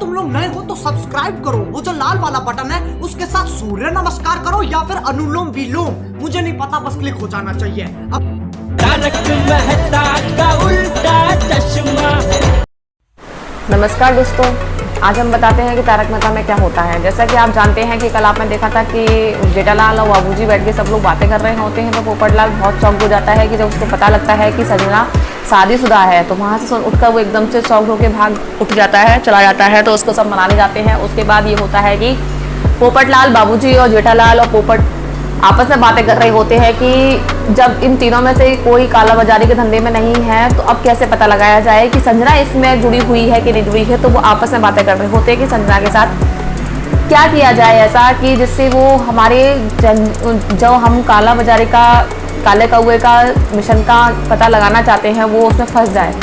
तुम लोग नए हो तो सब्सक्राइब करो, वो जो लाल वाला बटन है उसके साथ सूर्य नमस्कार करो या फिर अनुलोम विलोम, मुझे नहीं पता, बस क्लिक हो जाना चाहिए। तारक मेहता का उल्टा चश्मा। नमस्कार दोस्तों, आज हम बताते हैं कि तारक मेहता में क्या होता है। जैसा कि आप जानते हैं कि कल आपने देखा था कि जेठालाल और बाबूजी बैठ के सब लोग बातें कर रहे होते हैं, तो पोपटलाल बहुत शॉक्ड हो जाता है कि जब उसको पता लगता है कि संजना शादीशुदा है, तो वहाँ से उठकर वो एकदम से शॉक्ड होकर भाग उठ जाता है, चला जाता है। तो उसको सब मनाने जाते हैं। उसके बाद ये होता है कि पोपटलाल, बाबूजी और जेठालाल और पोपट आपस में बातें कर रहे होते हैं कि जब इन तीनों में से कोई काला बाजारी के धंधे में नहीं है तो अब कैसे पता लगाया जाए कि संजना इसमें जुड़ी हुई है कि नहीं जुड़ी है। तो वो आपस में बातें कर रहे होते हैं कि संजना के साथ क्या किया जाए ऐसा कि जिससे वो हमारे जो हम काला बाजारी का, काले कौए का मिशन का पता लगाना चाहते हैं वो उसमें फंस जाए।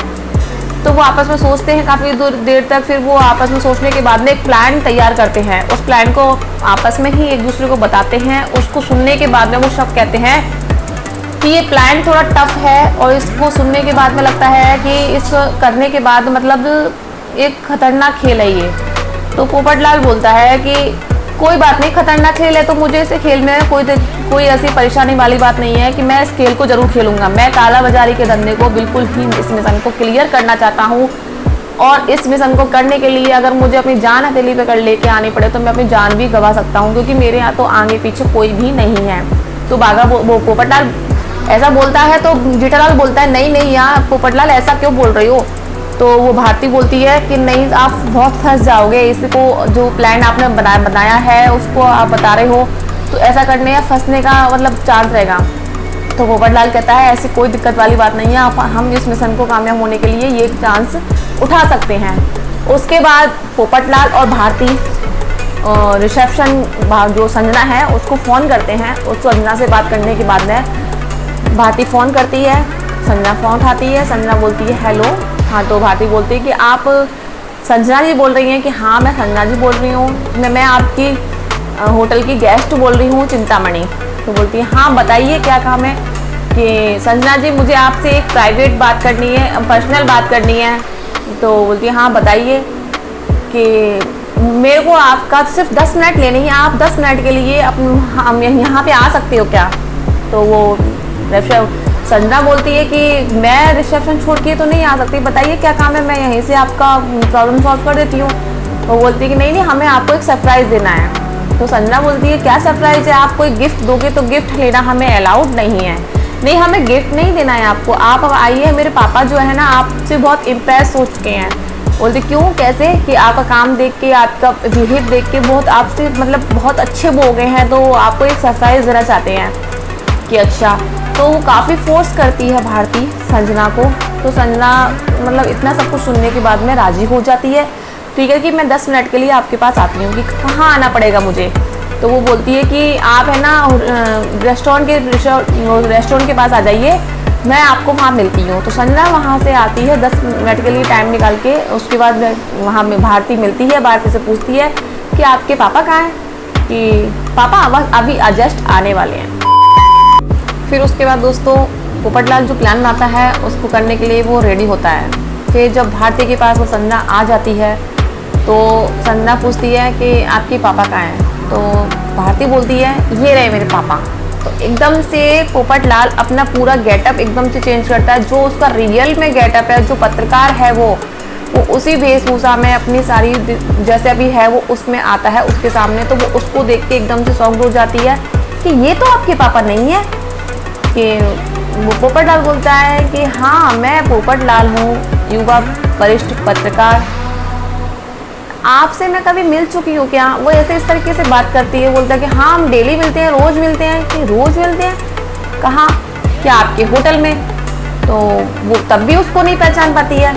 तो वो आपस में सोचते हैं काफ़ी देर तक। फिर वो आपस में सोचने के बाद में एक प्लान तैयार करते हैं। उस प्लान को आपस में ही एक दूसरे को बताते हैं। उसको सुनने के बाद में वो सब कहते हैं कि ये प्लान थोड़ा टफ है, और इसको सुनने के बाद में लगता है कि इस करने के बाद मतलब एक खतरनाक खेल है ये। तो पोपटलाल बोलता है कि कोई बात नहीं, खतरनाक खेल है तो मुझे इसे खेल में कोई ऐसी परेशानी वाली बात नहीं है कि मैं इस खेल को जरूर खेलूंगा। मैं काला बाजारी के धंधे को बिल्कुल ही इस मिशन को क्लियर करना चाहता हूँ, और इस मिशन को करने के लिए अगर मुझे अपनी जान हथेली पे कर लेके आनी पड़े तो मैं अपनी जान भी गंवा सकता हूँ, क्योंकि मेरे यहाँ तो आगे पीछे कोई भी नहीं है। तो वो पोपटलाल ऐसा बोलता है तो जेठालाल बोलता है नहीं नहीं यार पोपटलाल ऐसा क्यों बोल रही हो। तो वो भारती बोलती है कि नहीं, आप बहुत फंस जाओगे, इसको जो प्लान आपने बनाया है उसको आप बता रहे हो, तो ऐसा करने या फंसने का मतलब चांस रहेगा। तो पोपटलाल कहता है ऐसी कोई दिक्कत वाली बात नहीं है, हम इस मिशन को कामयाब होने के लिए ये चांस उठा सकते हैं। उसके बाद पोपटलाल और भारती रिसेप्शन जो संजना है उसको फ़ोन करते हैं। उसको संजना से बात करने के बाद में भारती फ़ोन करती है, संजना फ़ोन उठाती है। संजना बोलती है हेलो। हाँ, तो भारती बोलती है कि आप संजना जी बोल रही हैं? कि हाँ मैं संजना जी बोल रही हूँ, मैं आपकी होटल की गेस्ट बोल रही हूँ चिंतामणि। तो बोलती है हाँ बताइए क्या काम है। कि संजना जी मुझे आपसे एक प्राइवेट बात करनी है, पर्सनल बात करनी है। तो बोलती है हाँ बताइए। कि मेरे को आपका सिर्फ 10 मिनट लेने हैं, आप 10 मिनट के लिए हम यहाँ पे आ सकते हो क्या। तो वो संजना बोलती है कि मैं रिसेप्शन छोड़ के तो नहीं आ सकती, बताइए क्या काम है, मैं यहीं से आपका प्रॉब्लम सॉल्व कर देती हूँ। वो बोलती है कि नहीं नहीं, हमें आपको एक सरप्राइज़ देना है। तो संजना बोलती है क्या सरप्राइज़ है, आप कोई गिफ्ट दोगे तो गिफ्ट लेना हमें अलाउड नहीं है। नहीं, हमें गिफ्ट नहीं देना है आपको, आप अब आइए, मेरे पापा जो है ना आपसे बहुत इम्प्रेस हो चुके हैं। बोलते क्यों, कैसे? कि आपका काम देख के, आपका बिहेव देख के बहुत आपसे मतलब बहुत अच्छे वो हो गए हैं, तो आपको एक सरप्राइज़ देना चाहते हैं। कि अच्छा। तो वो काफ़ी फोर्स करती है भारती संजना को। तो संजना मतलब इतना सब कुछ सुनने के बाद में राज़ी हो जाती है। ठीक है कि मैं 10 मिनट के लिए आपके पास आती हूँ। कि कहाँ आना पड़ेगा मुझे? तो वो बोलती है कि आप है ना रेस्टोरेंट के पास आ जाइए, मैं आपको वहाँ मिलती हूँ। तो संजना वहाँ से आती है 10 मिनट के लिए टाइम निकाल के। उसके बाद वहाँ में भारती मिलती है। भारती से पूछती है कि आपके पापा कहाँ हैं? कि पापा बस अभी जस्ट आने वाले हैं। फिर उसके बाद दोस्तों पोपटलाल जो प्लान बनाता है उसको करने के लिए वो रेडी होता है। फिर जब भारती के पास वो संजना आ जाती है तो संजना पूछती है कि आपके पापा कहाँ हैं? तो भारती बोलती है ये रहे मेरे पापा। तो एकदम से पोपटलाल अपना पूरा गेटअप एकदम से चेंज करता है। जो उसका रियल में गेटअप है, जो पत्रकार है वो उसी वेशभूषा में अपनी सारी जैसे अभी है वो उसमें आता है उसके सामने। तो वो उसको देख के एकदम से शॉक्ड हो जाती है कि ये तो आपके पापा नहीं है। कि वो पोपटलाल बोलता है कि हाँ मैं पोपटलाल हूँ, युवा वरिष्ठ पत्रकार, आपसे मैं कभी मिल चुकी हूँ क्या? वो ऐसे इस तरीके से बात करती है। बोलता है कि हाँ हम डेली मिलते हैं, रोज़ मिलते हैं। कि रोज़ मिलते हैं? कहाँ? क्या आपके होटल में? तो वो तब भी उसको नहीं पहचान पाती है।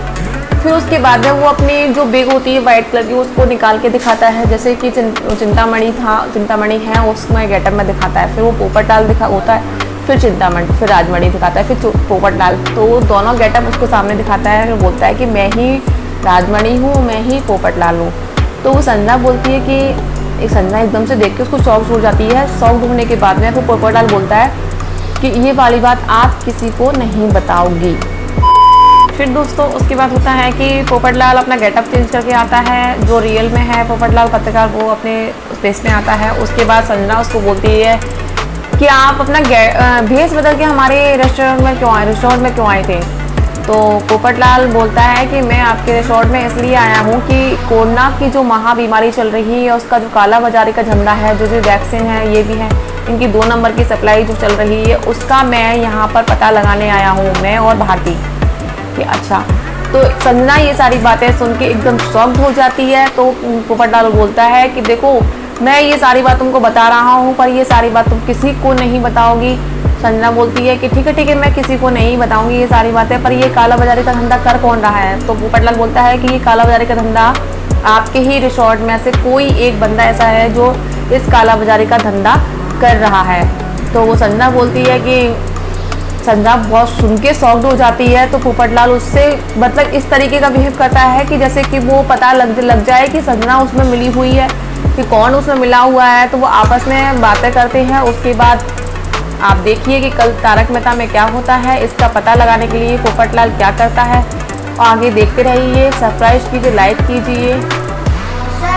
फिर उसके बाद में वो अपनी जो बैग होती है वाइट कलर की उसको निकाल के दिखाता है, जैसे कि चिंतामणि है उसमें गेटअप में दिखाता है। फिर वो पोपटलाल होता है, फिर चिंतामणि, फिर राजमणि दिखाता है, फिर पोपटलाल। तो वो दोनों गेटअप उसको सामने दिखाता है। फिर बोलता है कि मैं ही राजमणि हूँ, मैं ही पोपटलाल हूँ। तो वो संजना बोलती है कि संजना एकदम से देख के उसको शॉक हो जाती है। शॉक होने के बाद में फिर पोपटलाल बोलता है कि ये वाली बात आप किसी को नहीं बताओगी। फिर दोस्तों उसके बाद होता है कि पोपटलाल अपना गेटअप चेंज करके आता है, जो रियल में है पोपटलाल पत्रकार वो अपने स्पेस में आता है। उसके बाद संजना उसको बोलती है कि आप अपना भेस बदल के हमारे रेस्टोरेंट में क्यों आए थे। तो पोपटलाल बोलता है कि मैं आपके रिसोर्ट में इसलिए आया हूँ कि कोरोना की जो महाबीमारी चल रही है उसका जो काला बाजारी का झंडा है, जो वैक्सीन है ये भी है, इनकी 2 नंबर की सप्लाई जो चल रही है उसका मैं यहाँ पर पता लगाने आया हूँ, मैं और भारती। कि अच्छा, तो संजना ये सारी बातें सुन के एकदम शॉक्ड हो जाती है। तो पोपटलाल बोलता है कि देखो मैं ये सारी बात तुमको बता रहा हूँ पर ये सारी बात तुम किसी को नहीं बताओगी। संजना बोलती है कि ठीक है मैं किसी को नहीं बताऊंगी ये सारी बातें, पर ये काला बाजारी का धंधा कर कौन रहा है। तो पोपटलाल बोलता है कि ये काला बाजारी का धंधा आपके ही रिसोर्ट में से कोई एक बंदा ऐसा है जो इस काला बाजारी का धंधा कर रहा है। तो वो संजना बोलती है कि संजना बहुत सुन के शॉक्ड हो जाती है। तो पोपटलाल उससे मतलब इस तरीके का बिहेव करता है कि जैसे कि वो पता लग जाए कि संजना उसमें मिली हुई है, कि कौन उसमें मिला हुआ है। तो वो आपस में बातें करते हैं। उसके बाद आप देखिए कि कल तारक मेहता में क्या होता है, इसका पता लगाने के लिए पोपटलाल क्या करता है। आगे देखते रहिए, सब्सक्राइब कीजिए, लाइक कीजिए।